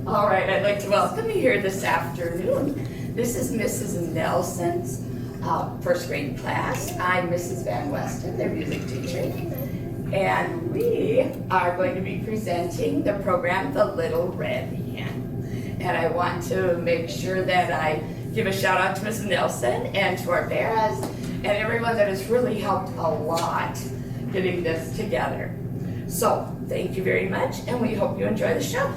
All right, I'd like to welcome you here this afternoon. This is Mrs. Nelson's first grade class. I'm Mrs. Van Westen, their music teacher. And we are going to be presenting the program, The Little Red Hen. And I want to make sure that I give a shout out to Mrs. Nelson and to our paras and everyone that has really helped a lot getting this together. So, thank you very much, and we hope you enjoy the show.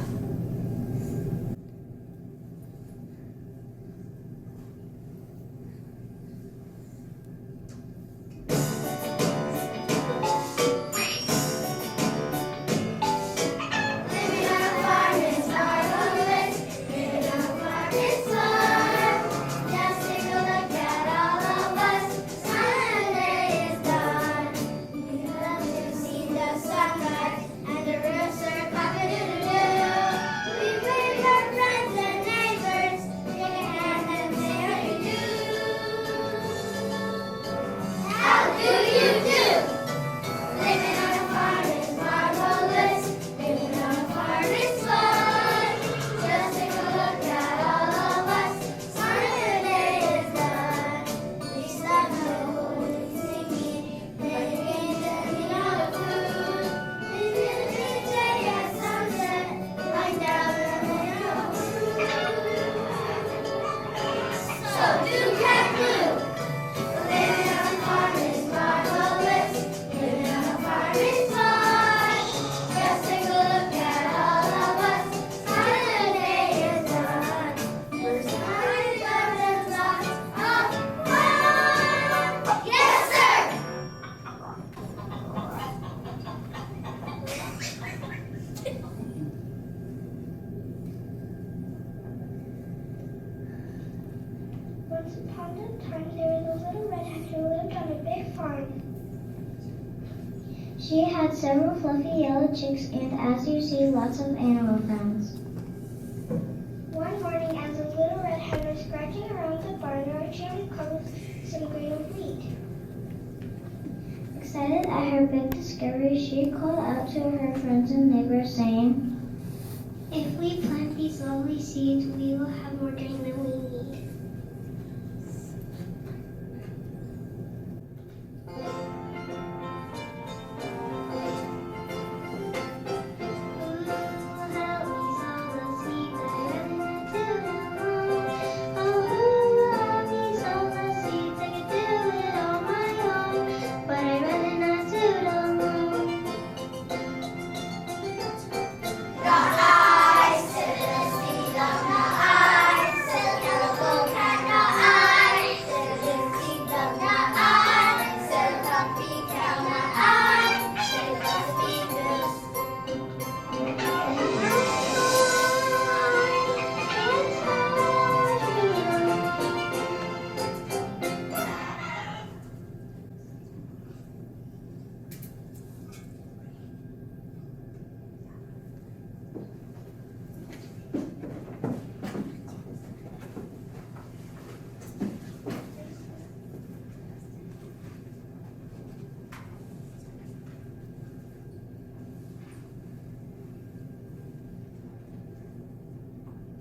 Once upon a time, there was a little red hen who lived on a big farm. She had several fluffy yellow chicks and, as you see, lots of animal friends. One morning, as the little red hen was scratching around the barnyard, she uncovered some green wheat. Excited at her big discovery, she called out to her friends and neighbors, saying, "If we plant these lovely seeds, we will have more grain than we need."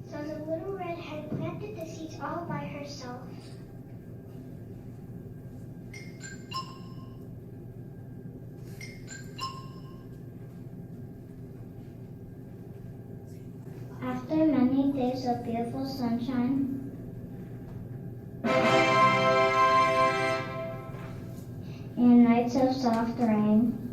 So the little red hen planted the seeds all by herself. After many days of beautiful sunshine and nights of soft rain,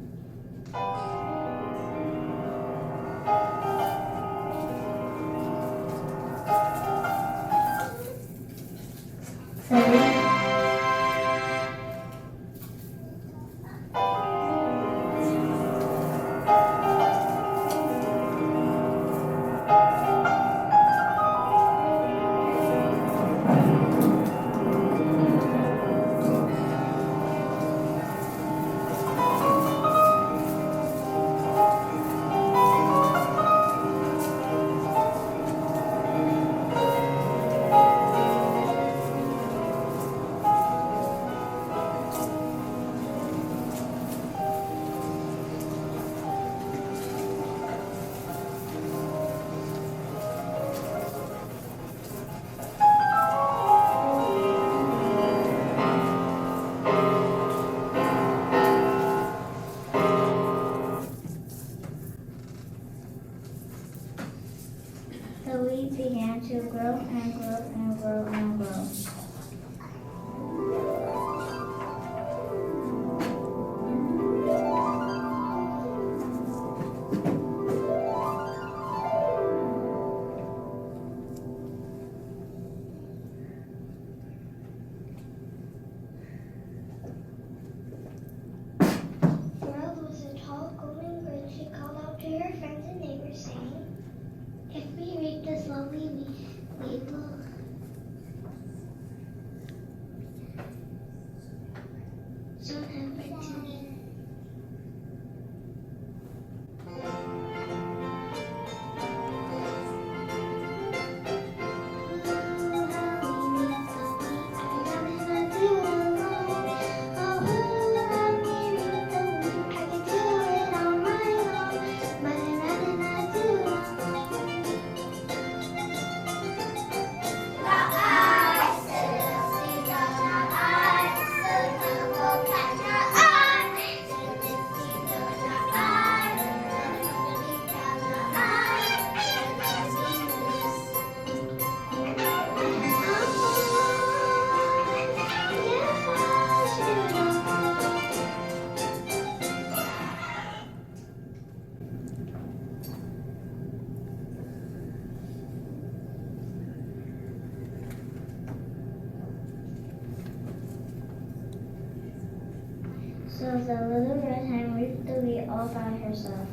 So the little red hen reaped the wheat all by herself.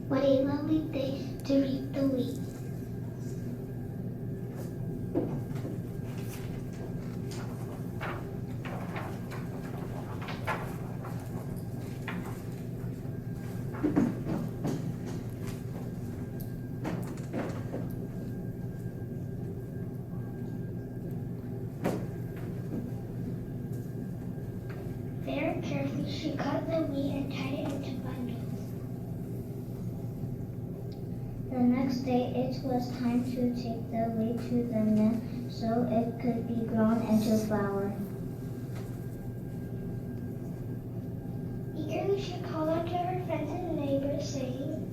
What a lovely day to reap the wheat. Very carefully, she cut the wheat and tied it into bundles. The next day, it was time to take the wheat to the mill so it could be ground into flour. Eagerly, she called out to her friends and neighbors, saying,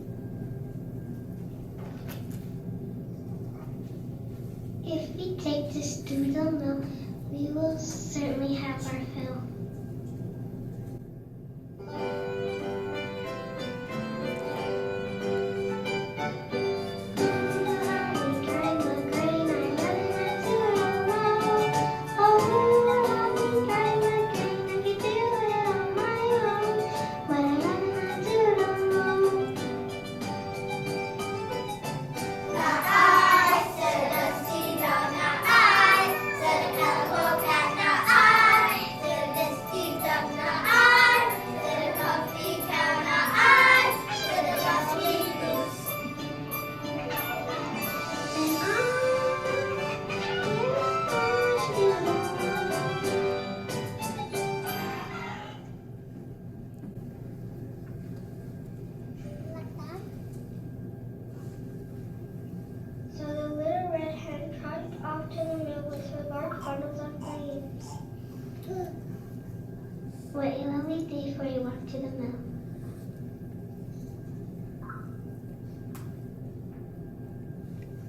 "If we take this to the mill, we will certainly have our fill." So the little red hen trotted off to the mill with her large bundles of grain. What a lovely day for a walk to the mill.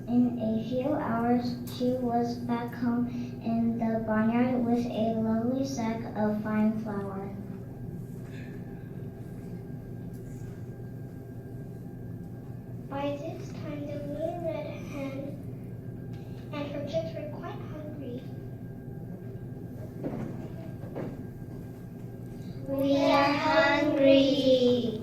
In a few hours, she was back home in the barnyard with a lovely sack of fine flour. By this time, the little red hen and her chicks were quite hungry. We are hungry.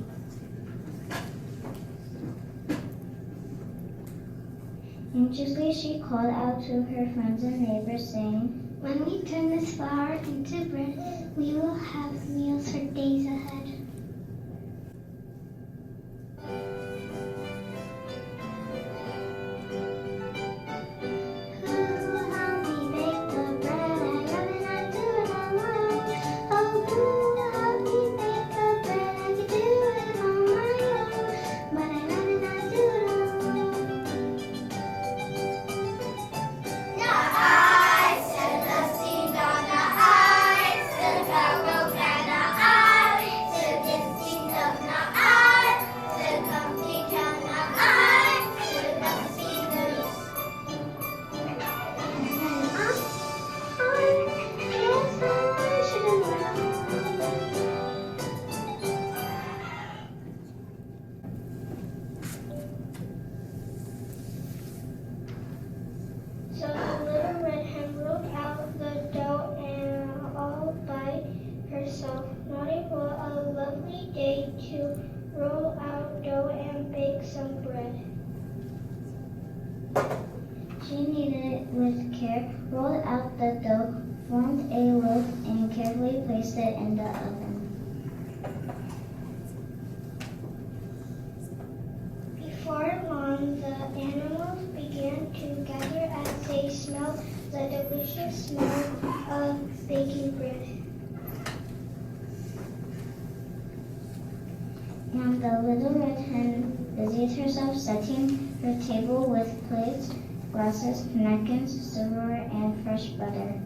Anxiously, she called out to her friends and neighbors, saying, "When we turn this flour into bread, we will have meals for days ahead." So the little red hen rolled out the dough and all by herself. Not what a lovely day to roll out dough and bake some bread. She kneaded it with care, rolled out the dough, formed a loaf, and carefully placed it in the oven. Before long, the animals began to gather as they smelled the delicious smell of baking bread. And the little red hen busied herself setting her table with plates, glasses, napkins, silverware, and fresh butter.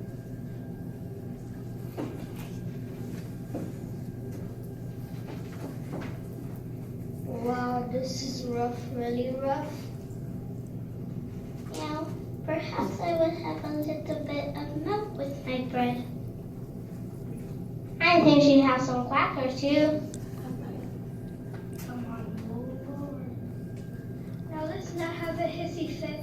Wow, this is rough, really rough. Yeah, perhaps I would have a little bit of milk with my bread. I think she'd have some crackers too. Come on, move forward. Now let's not have a hissy fit.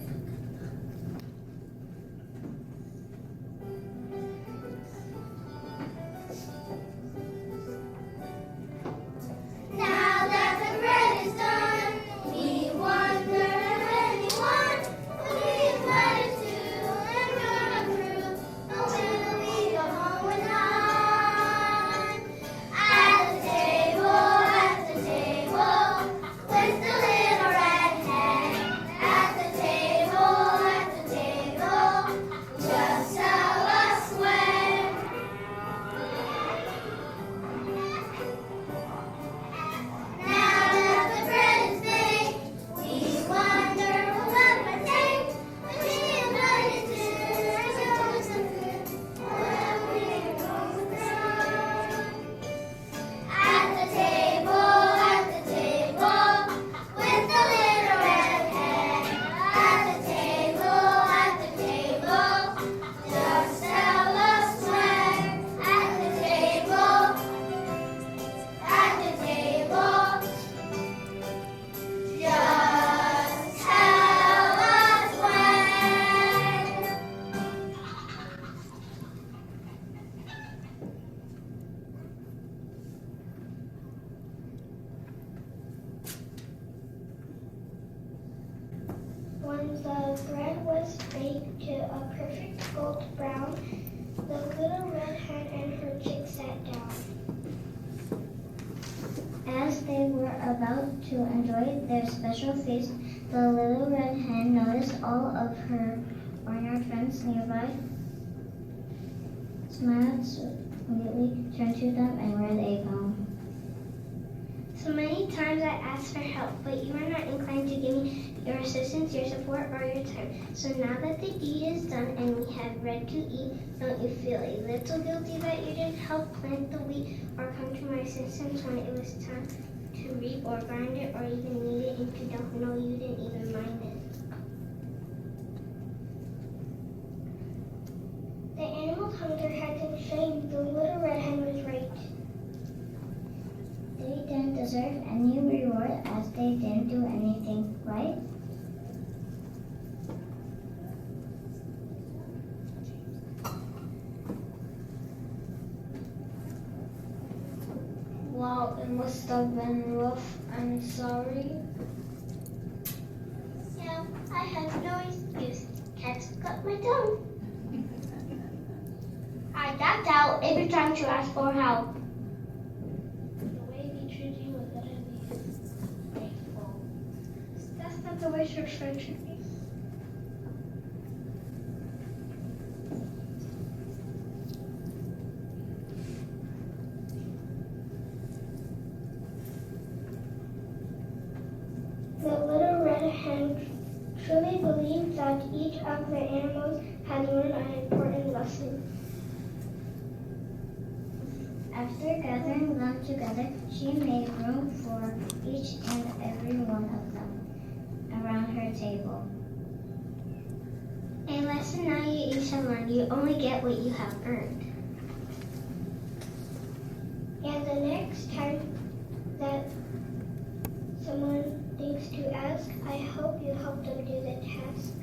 the bread was baked to a perfect gold brown, the little red hen and her chicks sat down. As they were about to enjoy their special feast, the little red hen noticed all of her barnyard friends nearby, smiled sweetly, turned to them, and where they go. So many times I asked for help, but you are not inclined to give me your assistance, your support, or your time. So now that the deed is done and we have bread to eat, don't you feel a little guilty that you didn't help plant the wheat or come to my assistance when it was time to reap or grind it or even knead it into dough? No, you didn't even mind it. The animal hunger had them shame. The little red hen was right. They didn't deserve any reward as they didn't do anything right. Wow, it must have been rough. I'm sorry. Yeah, I have no excuse. Cats cut my tongue. I got out every time you asked for help. That's not the way church friends should be. The little red hen truly believed that each of the animals had learned an important lesson. After gathering them together, she made room for each and every one of them around her table. A lesson now you each have learned. You only get what you have earned. And the next time that someone thinks to ask, I hope you help them do the task.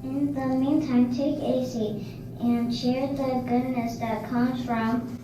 In the meantime, take a seat and share the goodness that comes from